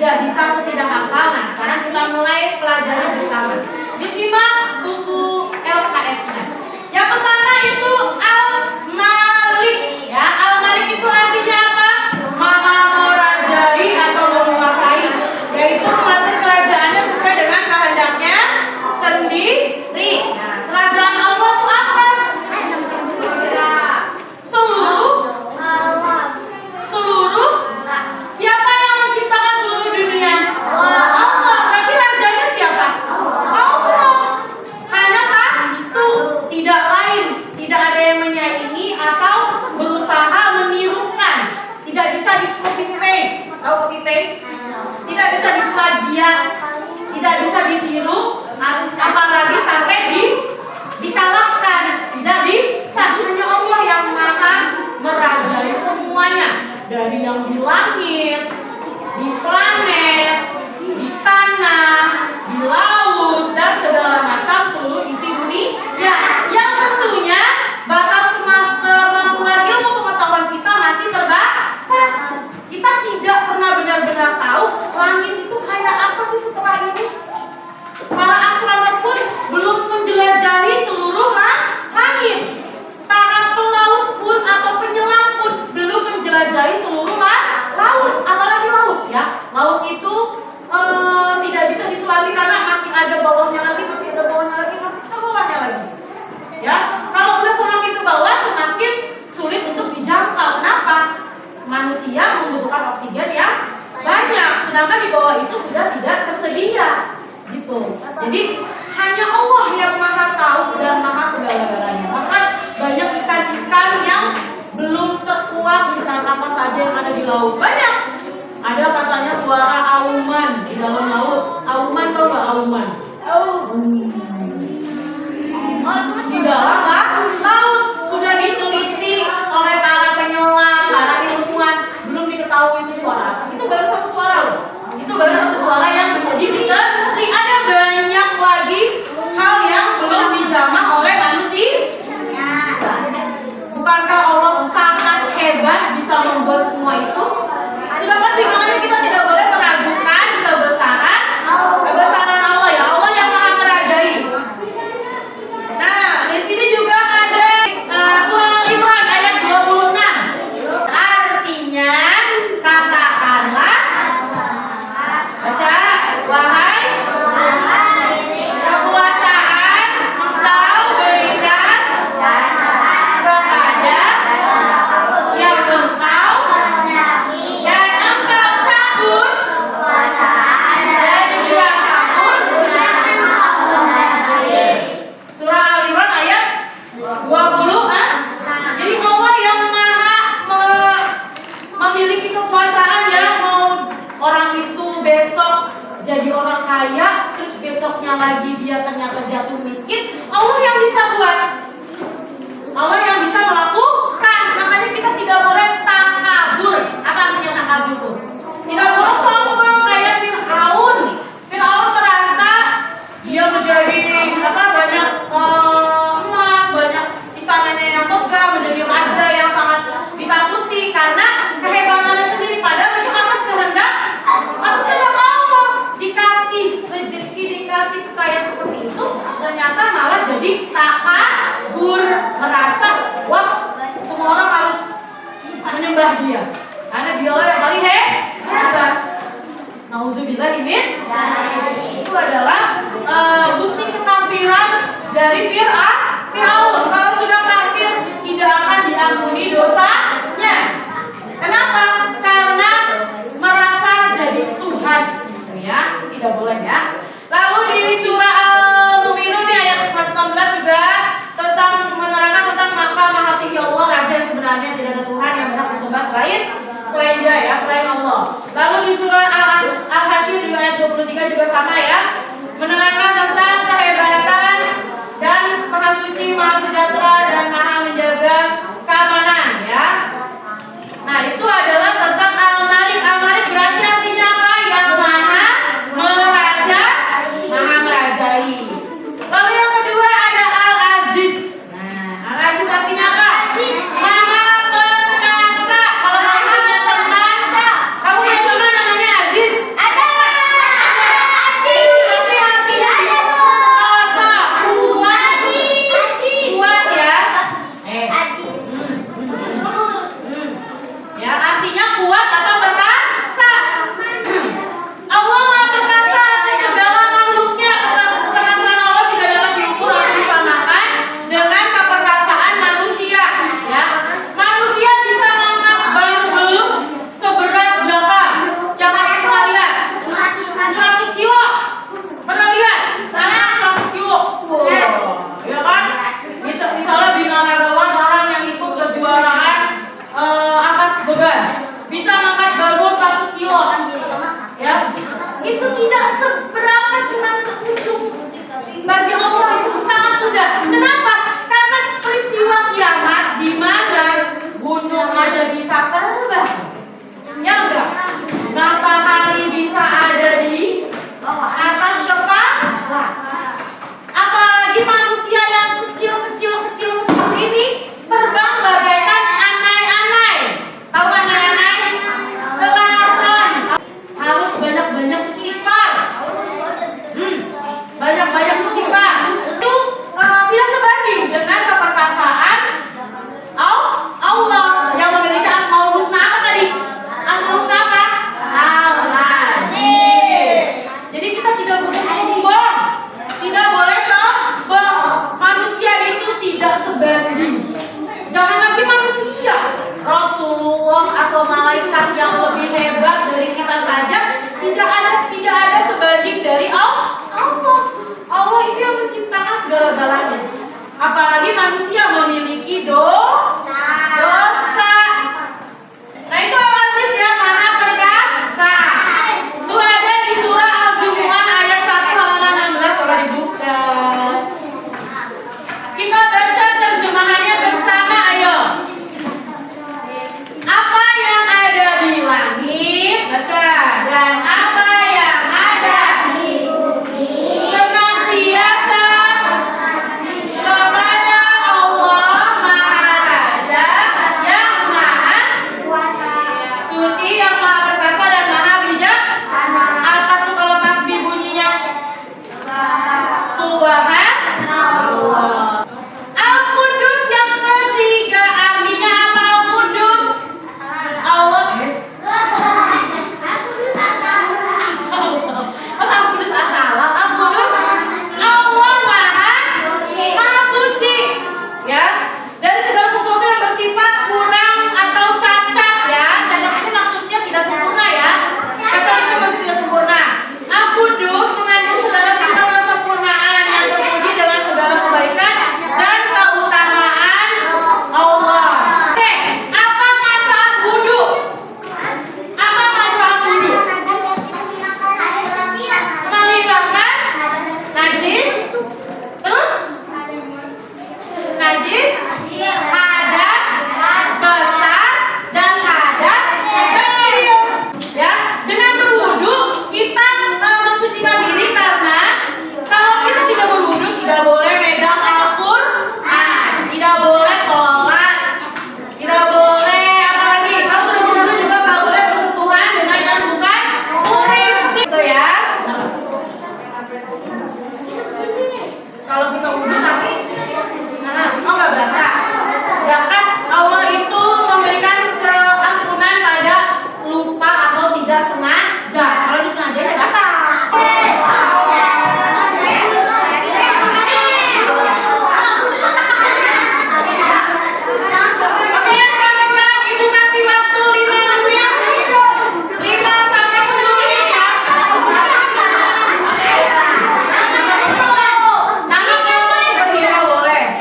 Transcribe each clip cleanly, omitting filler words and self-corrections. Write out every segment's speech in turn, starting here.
tidak bisa atau tidak hafal. Nah, sekarang kita mulai pelajari bersama. Disimak buku LKS-nya. Yang pertama itu Al-Malik. Ya, Al-Malik itu artinya apa? Maha merajai atau menguasai, yaitu mengatur kerajaannya sesuai dengan kehendaknya sendiri. Nah, kerajaan Allah itu apa? Seluruh siapa yang menciptakan seluruh dunia? Allah. Berarti rajanya siapa? Allah. Hanya satu, tidak lain, tidak ada yang menyaingi atau berusaha menirukan. Tidak bisa di copy paste. Tahu copy paste? Tidak bisa diplagiat, tidak bisa ditiru, apalagi sampai dikalahkan. Tidak bisa. Hanya Allah yang maha merajai semuanya, dari yang di langit, di planet, di tanah, di laut, dan segala macam seluruh isi dunia. Yang tentunya batas kemampuan ilmu pengetahuan kita masih terbatas. Kita tidak pernah benar-benar tahu langit itu kayak apa sih setelah ini. Para astronot pun belum menjelajahi seluruh langit. Para pelaut pun atau penyelam pun belum menjelajahi seluruh laut. Apalagi laut ya. Laut itu tidak bisa diselami karena masih ada bawahnya lagi, masih ada bawahnya lagi, masih ada bawahnya lagi. Ya, kalau udah semakin ke bawah semakin sulit untuk dijangkau. Kenapa? Manusia membutuhkan oksigen yang banyak, sedangkan di bawah itu sudah tidak tersedia. Gitu. Jadi hanya Allah yang maha tahu dan maha segala-galanya. Maka banyak ikan-ikan yang belum terkuak ikan apa saja yang ada di laut. Banyak. Ada katanya suara auman di dalam laut. Auman tau gak auman? Di dalam laut sudah diteliti oleh para penyelam, para ilmuwan, belum diketahui itu suara apa. Itu baru satu suara loh. Itu baru satu suara yang menjadi misteri. Ada banyak lagi hal yang belum dijamah oleh manusia. Bukankah Allah sangat hebat bisa membuat semua itu? Sudah pasti, makanya kita tidak boleh meragukan kebesaran Allah ya. Allah yang maha merajai. Nah, di sini juga ada surah Al-Imran ayat 26. Artinya katakanlah, baca, wahai kekuasaan engkau berikan kepada yang engkau dan engkau cabut dari siapapun. Surah Al-Imran ayat 20. Jadi Allah yang maha memiliki kekuasaan ya. Mau orang itu besok jadi orang kaya, terus besoknya lagi dia ternyata jatuh miskin, Allah yang bisa buat. Allah yang bisa melakukan. Makanya kita tidak boleh takabur. Apa artinya takabur tuh? Tidak boleh sombong kayak Fir'aun. Fir'aun merasa dia menjadi banyak emas, banyak istananya yang megah, menjadi raja yang sangat ditakuti karena kehebatannya sendiri. Padahal itu atas kehendak Allah. Dikasih rezeki, dikasih kekayaan seperti itu, ternyata malah jadi takabur, merasa wah semua orang harus menyembah dia karena dialah yang paling hebat. Nauzubillah min. Itu adalah bukti kekafiran dari Fir'aun. Kalau sudah kafir tidak akan diampuni dosanya. Kenapa? Karena merasa jadi Tuhan. Ya, tidak boleh ya. Lalu di surah Al-Mu'minun di ayat 19 juga tentang menerangkan tentang maka maha tinggi Allah, raja yang sebenarnya tidak ada Tuhan yang berhak disembah selain dia ya, selain Allah. Lalu di surah Al-Hasyr di ayat 23 juga sama ya, menerangkan tentang kehebatan dan maha suci, maha sejahtera dan maha menjaga keamanan ya. Nah, itu adalah tentang Al-Malik. Al-Malik berarti artinya apa? Yang maha merajai. Lalu yang kedua ada Al-Aziz. Nah, Al-Aziz artinya apa? Maha perkasa. Kalau kamu punya teman namanya itu tidak seberapa, cuma seujung. Bagi Allah itu sangat mudah. Kenapa? Karena peristiwa kiamat di mana gunung aja bisa terbang, ya enggak? Matahari bisa ada di atas kepala. Apalagi manusia yang kecil ini terbang bagaikan anai-anai. Tahu anai-anai? Kelaron. Harus banyak-banyak istighfar. Banyak-banyak istighfar. Itu tidak sebanding dengan keperkasaan Allah yang memiliki Asmaul Husna. Apa tadi? Asmaul Husna apa? Al-Aziz. Jadi kita tidak boleh sombong. Tidak boleh sombong. Manusia itu tidak sebanding. Jangan lagi manusia, Rasulullah atau malaikat yang lebih hebat dari kita saja tidak ada sebanding dari Allah. Allah itu yang menciptakan segala-galanya. Apalagi manusia memiliki dosa. Nah itu Al-Aziz ya, Maha Perkasa. Itu ada di surah Al-Jumu'ah ayat 1 halaman 16. Coba dibuka. Kita baca terjemahannya bersama, ayo. Apa yang ada di langit, baca. Dan apa yang ada di bumi senantiasa kepada Allah Maha Raja yang Maha Suci, yang Maha Perkasa dan Maha Bijaksana. Apa tuh kalau tasbih bunyinya? Subhanallah. Al-Qudus yang ketiga artinya apa? Al-Qudus Allah. Masa Al-Qudus asalam? Al-Qudus Allah Maha Suci, ya, dari segala sesuatu yang bersifat kurang atau cacat, ya. Cacat ini maksudnya tidak sempurna, ya. Cacat itu maksudnya tidak sempurna. Al-Qudus mengandung segala sifat kesempurnaan yang terpuji dengan segala kebaikan dan keutamaan Allah. Oke, apa manfaat wudu? Apa manfaat wudu? Menghilangkan najis, terus najis, hadas besar dan hadas kecil. Ya, dengan berwudu kita mensucikan diri, karena kalau kita tidak berwudu tidak boleh megang Al-Qur'an, tidak boleh sholat, tidak boleh apa lagi. Kalau sudah berwudu juga nggak boleh bersentuhan dengan yang bukan muhrim, gitu ya. Kalau kita wudu tapi nggak berasa, ya kan? Allah itu memberikan keampunan pada lupa atau tidak sengaja. Kalau disengaja ya batal. Oke, rekan-rekan, Ibu kasih waktu 5 menit, 5 sampai 10 menit ya. Nangkep yang mau superhero boleh.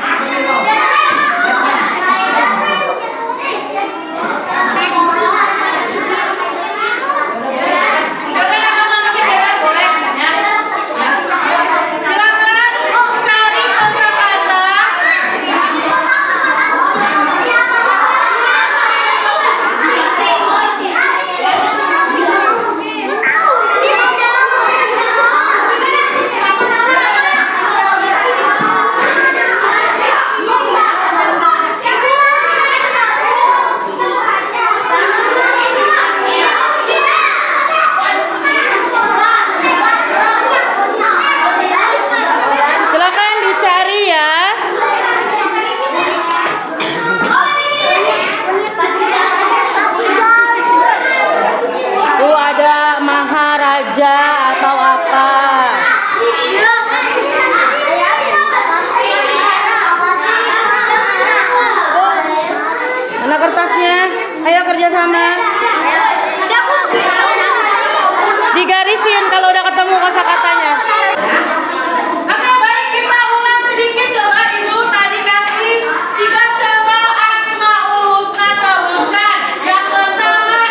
kerjasama. Digarisin kalau udah ketemu kosakatanya. Oke, baik, kita ulang sedikit. Coba Ibu tadi kasih 3 contoh Asmaul Husna, sebutkan. Yang pertama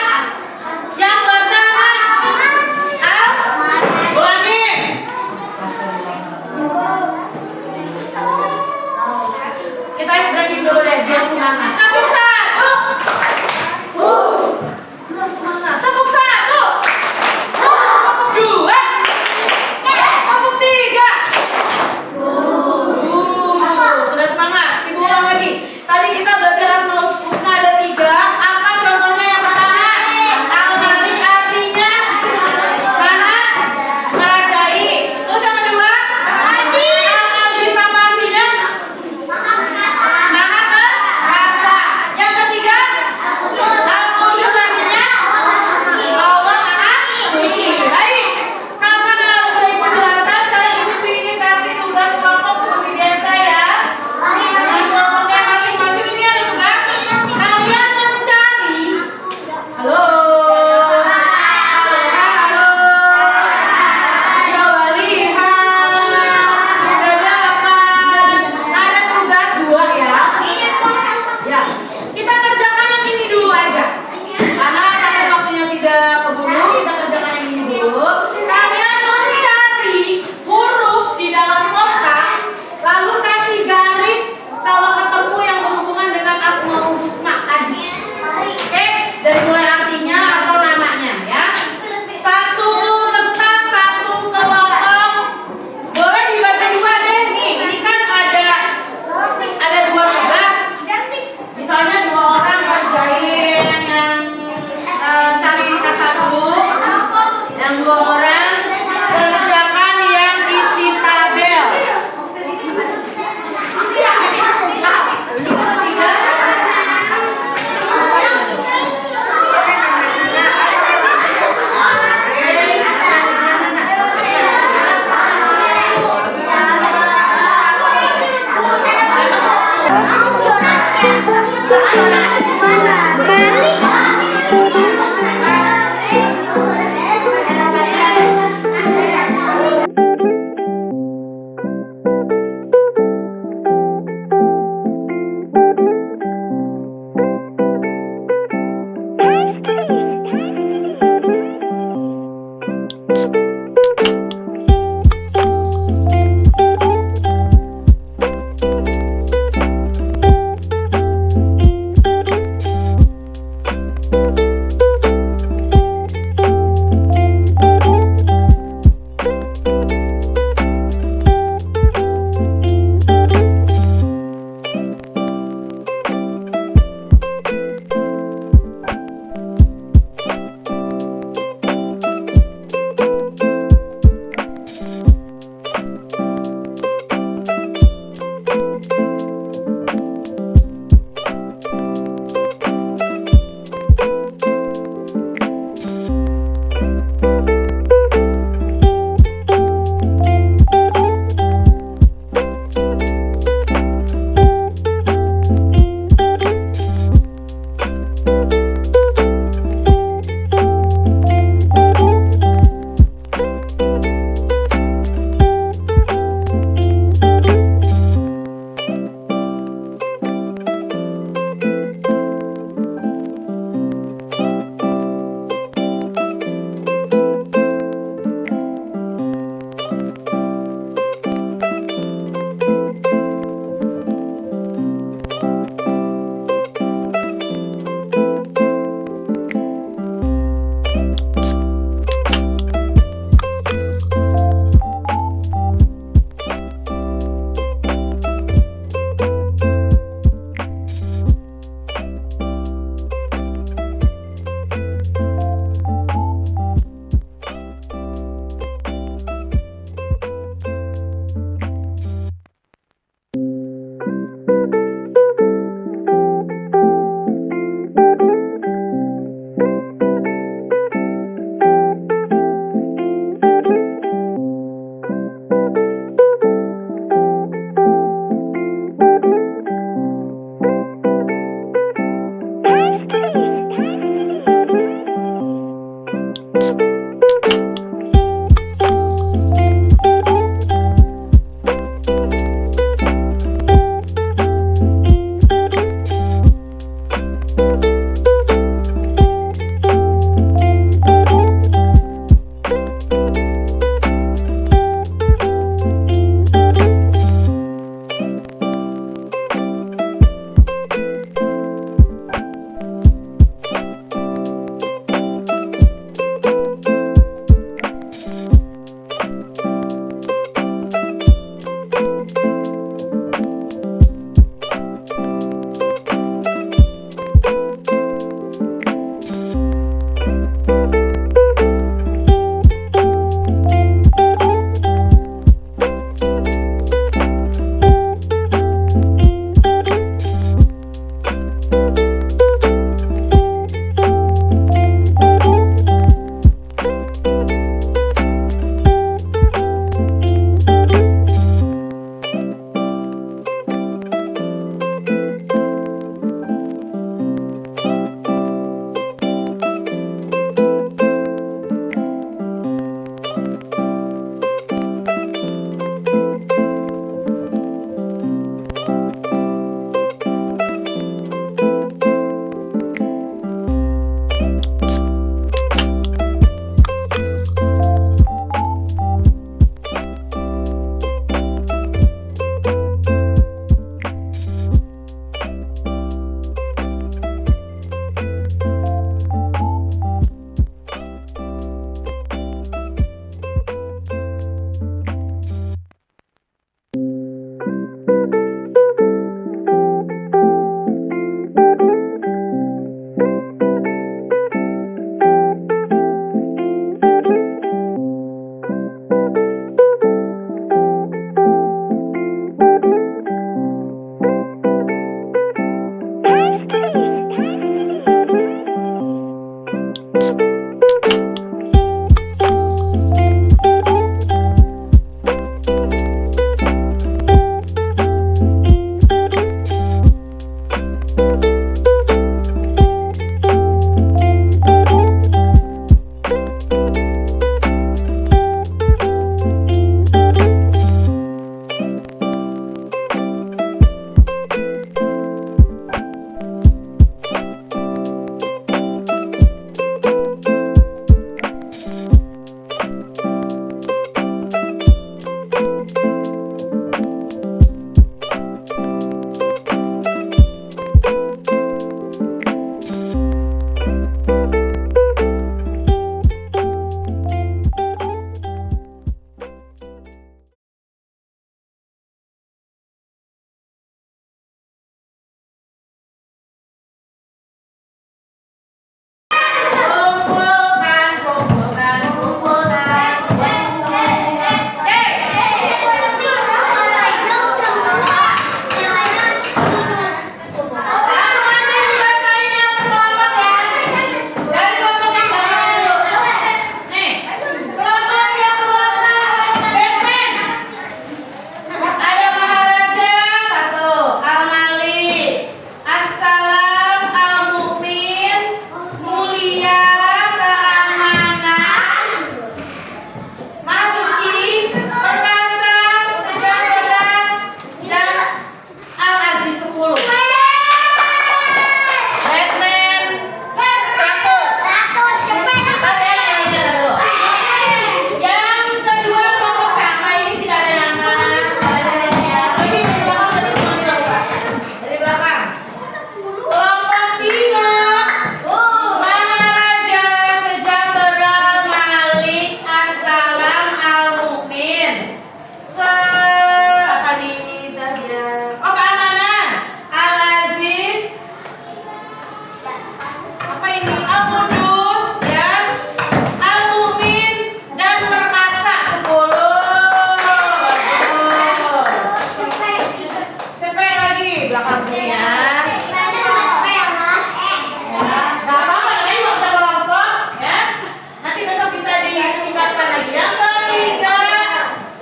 Dikuatkan lagi. Yang ketiga,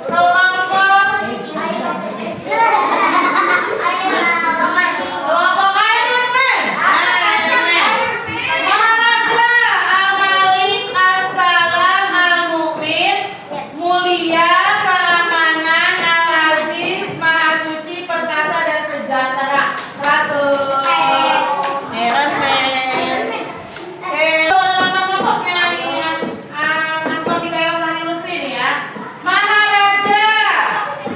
kelompok Iron Man. Iron Man. Maharaja Al-Malik As-Salam Al-Mu'min, mulia, keamanan, Al-Aziz, Maha Suci, perkasa dan sejahtera. 100. Iron Man. Oke, nama kelompoknya ini ya. Mas Kofi Kayo Fani Lutfi nih ya. Maharaja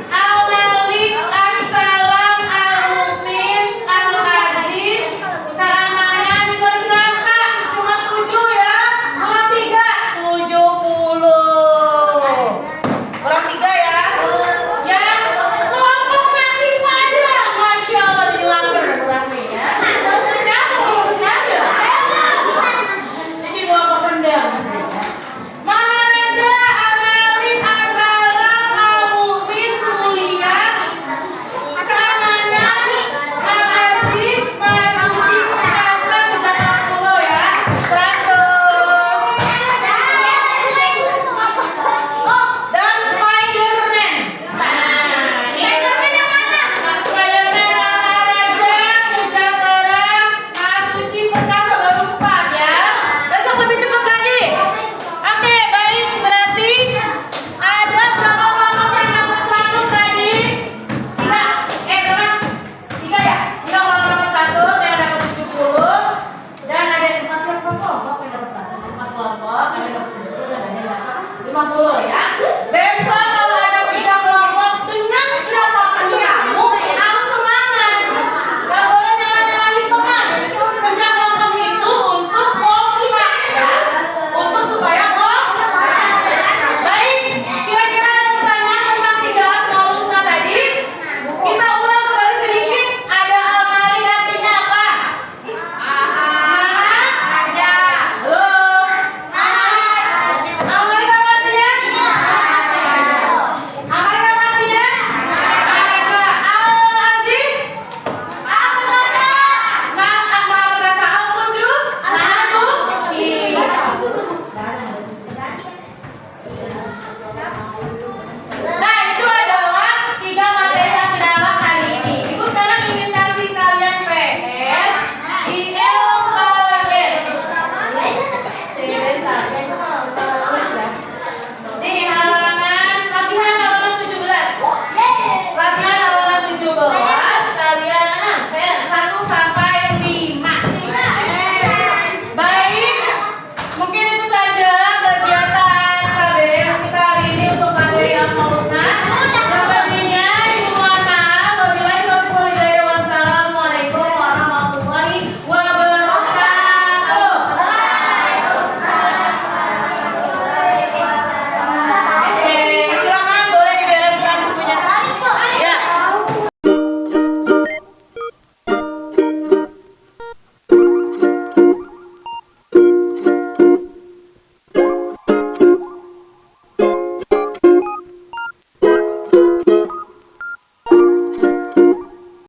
Al-Malik As-Salam Al-Mu'min Al-Aziz, keamanan, perkasa. Cuma 7 ya. Kurang 3. 70. Kurang 3 ya. Yang kelompok nasi padang. Masya Allah, jadi lapar berarti ya. Siapa kelompok nasi padang? Ini kelompok rendang. Maharaja Al-Malik As-Salam Al-Mu'min, mulia, keamanan, Al-Aziz, Maha Suci, perkasa, sejahtera. 10 ya. 100. Dan Spider-Man. Spider-Man, Maharaja, sejahtera, Maha Suci, perkasa, baru 4 ya. Besok lebih cepat lagi. Oke, baik, berarti ada berapa kelompok yang nomor 1 tadi? 3. Berapa? 3 ya? 3 kelompok nomor 1 yang dapat 70. Dan ada 4 kelompok yang dapat 1. 4 kelompok, ada 20 dan ada 50 ya.